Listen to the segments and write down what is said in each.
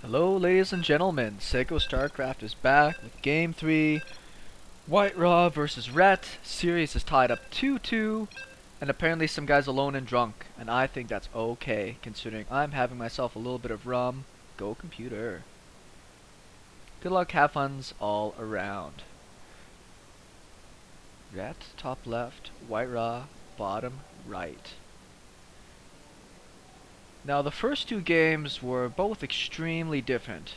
Hello ladies and gentlemen, SeKo Starcraft is back with Game 3, WhiteRa versus Ret. Series is tied up 2-2, and apparently some guy's alone and drunk, and I think that's okay, considering I'm having myself a little bit of rum. Go computer. Good luck, have funs all around. Ret, top left, WhiteRa, bottom right. Now the first two games were both extremely different.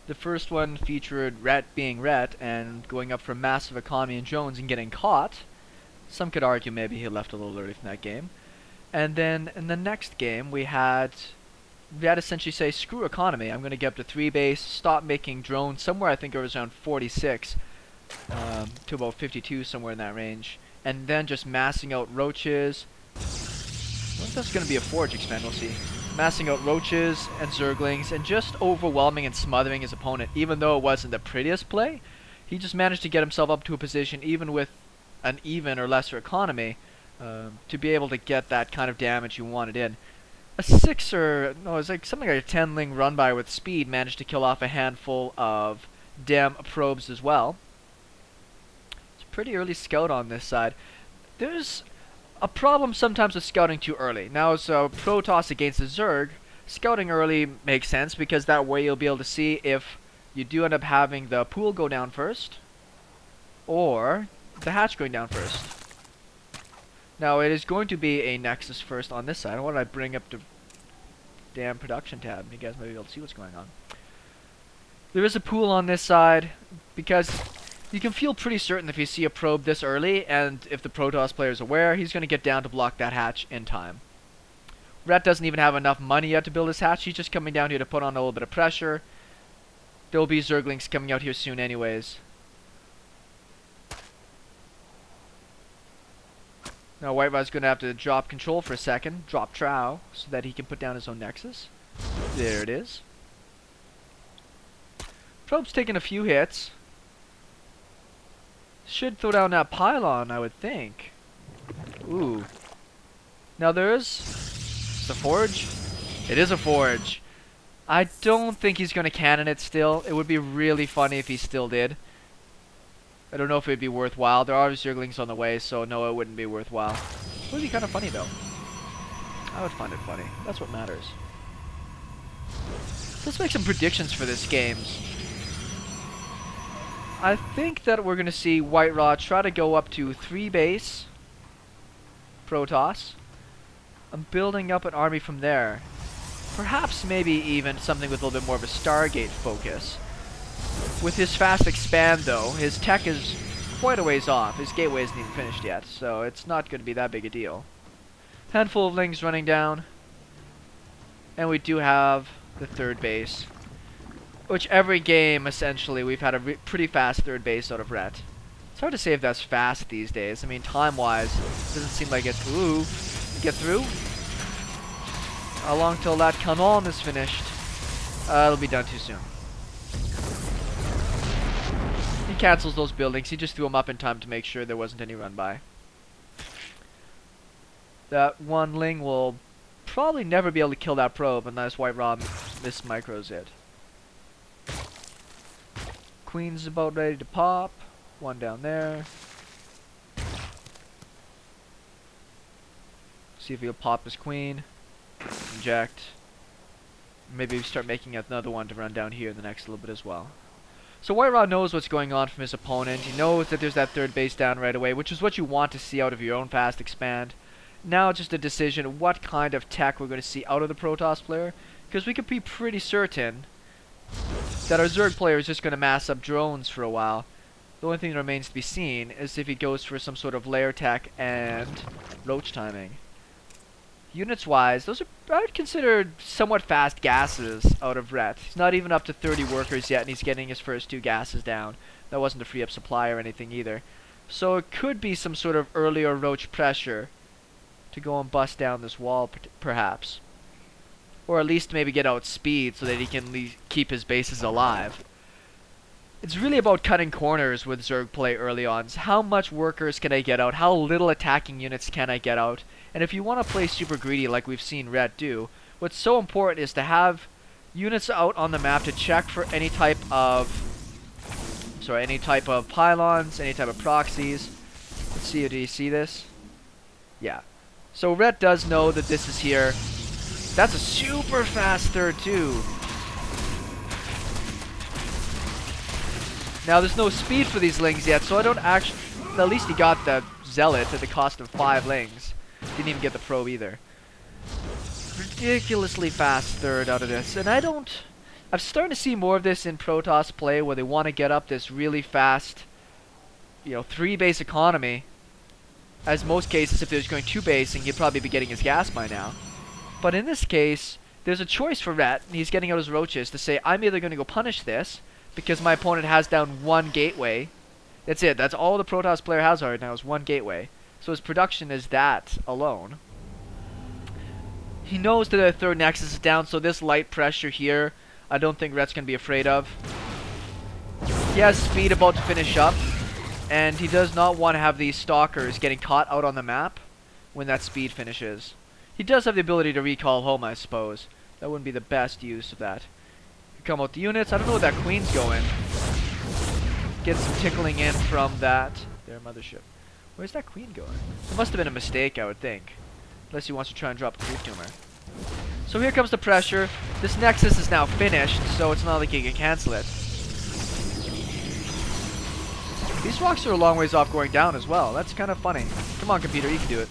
The first one featured Ret being Ret and going up for massive economy and drones and getting caught. Some could argue maybe he left a little early from that game. And then in the next game we had essentially say screw economy, I'm going to get up to 3 base, stop making drones, somewhere I think it was around 46 to about 52, somewhere in that range. And then just massing out roaches. I think that's going to be a forge expand, we'll see. Massing out roaches and zerglings and just overwhelming and smothering his opponent. Even though it wasn't the prettiest play, he just managed to get himself up to a position even with an even or lesser economy to be able to get that kind of damage you wanted in. A 6 or no, it was like something like a 10-ling run by with speed managed to kill off a handful of dem probes as well. It's a pretty early scout on this side. There's a problem sometimes with scouting too early. Now, so protoss against the zerg, scouting early makes sense because that way you'll be able to see if you do end up having the pool go down first or the hatch going down first. Now, it is going to be a nexus first on this side. Why don't I bring up the damn production tab? You guys might be able to see what's going on. There is a pool on this side because you can feel pretty certain if you see a probe this early, and if the Protoss player is aware, he's going to get down to block that hatch in time. Ret doesn't even have enough money yet to build his hatch. He's just coming down here to put on a little bit of pressure. There will be zerglings coming out here soon anyways. Now WhiteRa's going to have to drop control for a second, drop trow, so that he can put down his own nexus. There it is. Probe's taking a few hits. Should throw down that pylon, I would think. Ooh. Now there is the forge. It is a forge. I don't think he's going to cannon it still. It would be really funny if he still did. I don't know if it would be worthwhile. There are zerglings on the way, so no, it wouldn't be worthwhile. It would be kind of funny though. I would find it funny. That's what matters. Let's make some predictions for this game. I think that we're going to see WhiteRa try to go up to 3 base Protoss. I'm building up an army from there. Perhaps maybe even something with a little bit more of a Stargate focus. With his fast expand though, his tech is quite a ways off. His gateway isn't even finished yet, so it's not going to be that big a deal. Handful of lings running down. And we do have the 3rd base. Which every game, essentially, we've had a pretty fast 3rd base out of Ret. It's hard to say if that's fast these days. I mean, time-wise, it doesn't seem like it's... Ooh, get through? How long till that canon is finished? It'll be done too soon. He cancels those buildings. He just threw them up in time to make sure there wasn't any run-by. That one ling will probably never be able to kill that probe unless WhiteRa mismicros it. Queen's about ready to pop. One down there. See if he'll pop his queen. Inject. Maybe we start making another one to run down here in the next little bit as well. So WhiteRa knows what's going on from his opponent. He knows that there's that 3rd base down right away, which is what you want to see out of your own fast expand. Now just a decision of what kind of tech we're going to see out of the Protoss player, because we could be pretty certain that our Zerg player is just going to mass up drones for a while. The only thing that remains to be seen is if he goes for some sort of layer tech and roach timing. Units wise, those are, I would consider, somewhat fast gases out of Ret. He's not even up to 30 workers yet and he's getting his first 2 gases down. That wasn't a free up supply or anything either. So it could be some sort of earlier roach pressure to go and bust down this wall perhaps. Or at least maybe get out speed so that he can keep his bases alive. It's really about cutting corners with Zerg play early on. So how much workers can I get out? How little attacking units can I get out? And if you want to play super greedy like we've seen Ret do, what's so important is to have Units out on the map to check for any type of pylons, any type of proxies. Let's see, do you see this? Yeah. So Ret does know that this is here. That's a super fast third too. Now there's no speed for these lings yet, so I don't actually... At least he got the zealot at the cost of 5 lings. Didn't even get the probe either. Ridiculously fast third out of this, and I'm starting to see more of this in Protoss play where they want to get up this really fast, 3 base economy. As most cases, if he was going 2 basing, he'd probably be getting his gas by now. But in this case, there's a choice for Ret, and he's getting out his roaches to say, I'm either going to go punish this, because my opponent has down 1 gateway. That's it, that's all the Protoss player has right now is 1 gateway. So his production is that alone. He knows that the third nexus is down, so this light pressure here, I don't think Ret's going to be afraid of. He has speed about to finish up, and he does not want to have these stalkers getting caught out on the map when that speed finishes. He does have the ability to recall home, I suppose. That wouldn't be the best use of that. Come out the units. I don't know where that queen's going. Get some tickling in from that. Their mothership. Where's that queen going? It must have been a mistake, I would think. Unless he wants to try and drop the creep tumor. So here comes the pressure. This nexus is now finished, so it's not like he can cancel it. These rocks are a long ways off going down as well. That's kind of funny. Come on, computer, you can do it.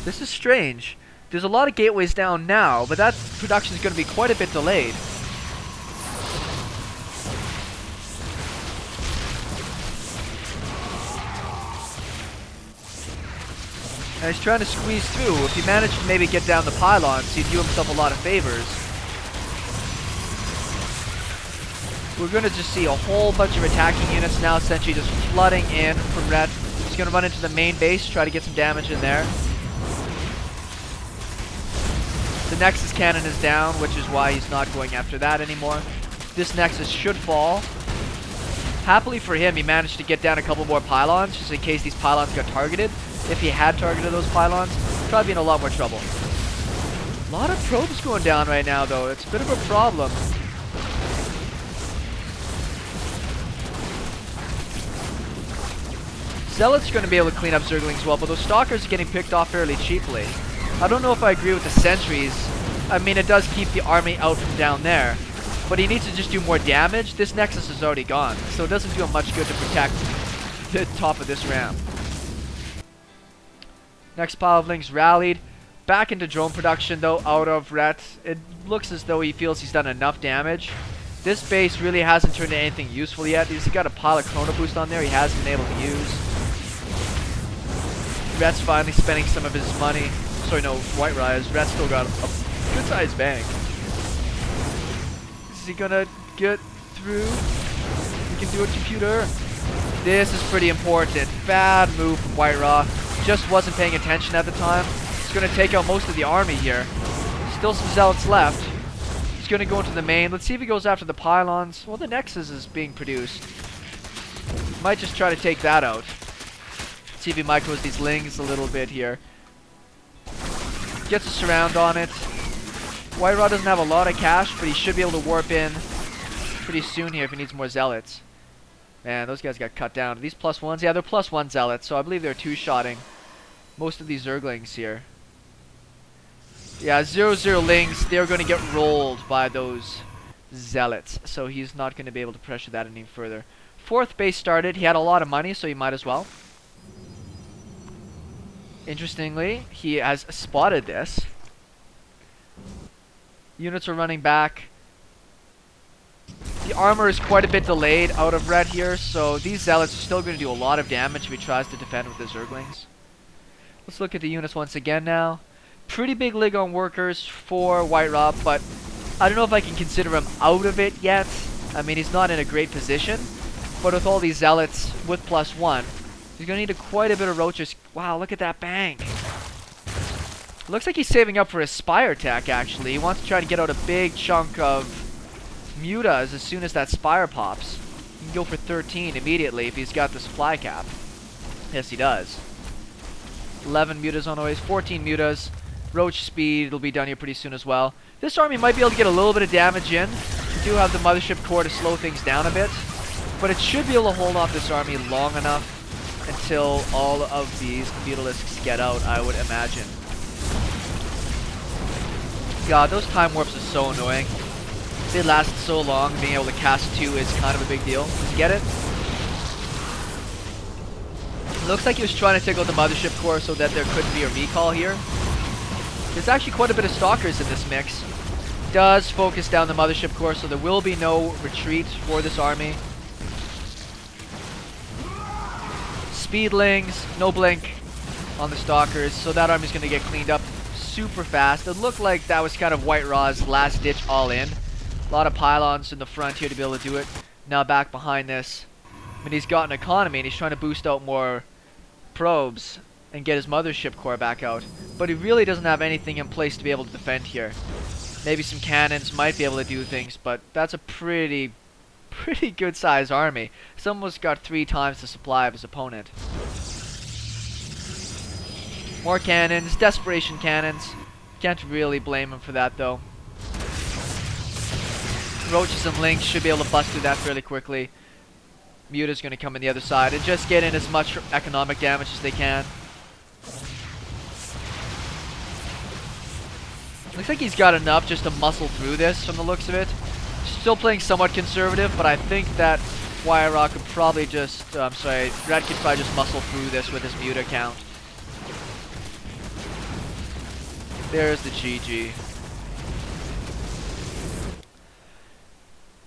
This is strange. There's a lot of gateways down now, but that production is going to be quite a bit delayed. And he's trying to squeeze through. If he managed to maybe get down the pylons, he'd do himself a lot of favors. We're going to just see a whole bunch of attacking units now essentially just flooding in from Ret. He's going to run into the main base, try to get some damage in there. The Nexus cannon is down, which is why he's not going after that anymore. This Nexus should fall. Happily for him, he managed to get down a couple more pylons, just in case these pylons got targeted. If he had targeted those pylons, he'd probably be in a lot more trouble. A lot of probes going down right now, though. It's a bit of a problem. Zealot's going to be able to clean up Zerglings well, but those Stalkers are getting picked off fairly cheaply. I don't know if I agree with the sentries. I mean, it does keep the army out from down there. But he needs to just do more damage. This Nexus is already gone, so it doesn't do him much good to protect the top of this ramp. Next pile of links rallied. Back into drone production, though, out of Ret. It looks as though he feels he's done enough damage. This base really hasn't turned into anything useful yet. He's got a pile of Chrono Boost on there he hasn't been able to use. Ret's finally spending some of his money. Sorry, no, WhiteRa is. Ret's still got a good-sized bank. Is he gonna get through? We can do it, computer. This is pretty important. Bad move from WhiteRa. Just wasn't paying attention at the time. He's gonna take out most of the army here. Still some Zealots left. He's gonna go into the main. Let's see if he goes after the pylons. Well, the Nexus is being produced. Might just try to take that out. See if he micros these lings a little bit here. Gets a surround on it. WhiteRa doesn't have a lot of cash, but he should be able to warp in pretty soon here if he needs more Zealots. Man, those guys got cut down. Are these +1s? Yeah, they're +1 Zealots, so I believe they're two-shotting most of these Zerglings here. Yeah, 0-0 Lings, they're going to get rolled by those Zealots, so he's not going to be able to pressure that any further. Fourth base started. He had a lot of money, so he might as well. Interestingly, he has spotted this. Units are running back. The armor is quite a bit delayed out of Ret here, so these Zealots are still going to do a lot of damage if he tries to defend with the Zerglings. Let's look at the units once again now. Pretty big lig on workers for WhiteRa, but I don't know if I can consider him out of it yet. I mean, he's not in a great position, but with all these Zealots with +1, he's going to need quite a bit of roaches. Wow, look at that bank. Looks like he's saving up for his Spire attack, actually. He wants to try to get out a big chunk of mutas as soon as that Spire pops. He can go for 13 immediately if he's got the supply cap. Yes, he does. 11 mutas on the way, 14 mutas. Roach speed will be done here pretty soon as well. This army might be able to get a little bit of damage in. You do have the mothership core to slow things down a bit, but it should be able to hold off this army long enough until all of these mutalisks get out, I would imagine. God, those time warps are so annoying. They last so long, being able to cast 2 is kind of a big deal. Get it? Looks like he was trying to take out the mothership core so that there couldn't be a recall here. There's actually quite a bit of stalkers in this mix. Does focus down the mothership core, so there will be no retreat for this army. Speedlings, no blink on the stalkers, so that army's going to get cleaned up super fast. It looked like that was kind of WhiteRa's last ditch all in. A lot of pylons in the front here to be able to do it. Now back behind this. I mean, he's got an economy and he's trying to boost out more probes and get his mothership core back out. But he really doesn't have anything in place to be able to defend here. Maybe some cannons might be able to do things, but that's a pretty good sized army. He's almost got 3 times the supply of his opponent. More cannons, desperation cannons. Can't really blame him for that though. Roaches and Lynx should be able to bust through that fairly quickly. Muta's going to come in the other side and just get in as much economic damage as they can. Looks like he's got enough just to muscle through this from the looks of it. Still playing somewhat conservative, but I think that WhiteRa could probably just, Ret could probably just muscle through this with his Muta count. There's the GG.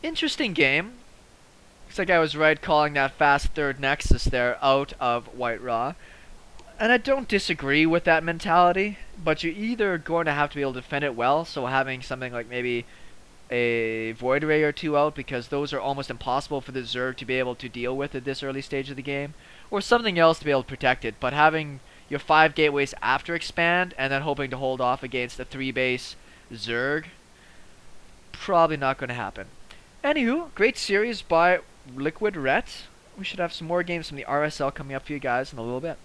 Interesting game. Looks like I was right calling that fast third Nexus there out of WhiteRa. And I don't disagree with that mentality, but you're either going to have to be able to defend it well, so having something like maybe a WhiteRa or 2 out, because those are almost impossible for the Zerg to be able to deal with at this early stage of the game, or something else to be able to protect it. But having your 5 gateways after expand, and then hoping to hold off against a 3 base Zerg, probably not going to happen. Anywho, great series by Liquid Ret. We should have some more games from the RSL coming up for you guys in a little bit.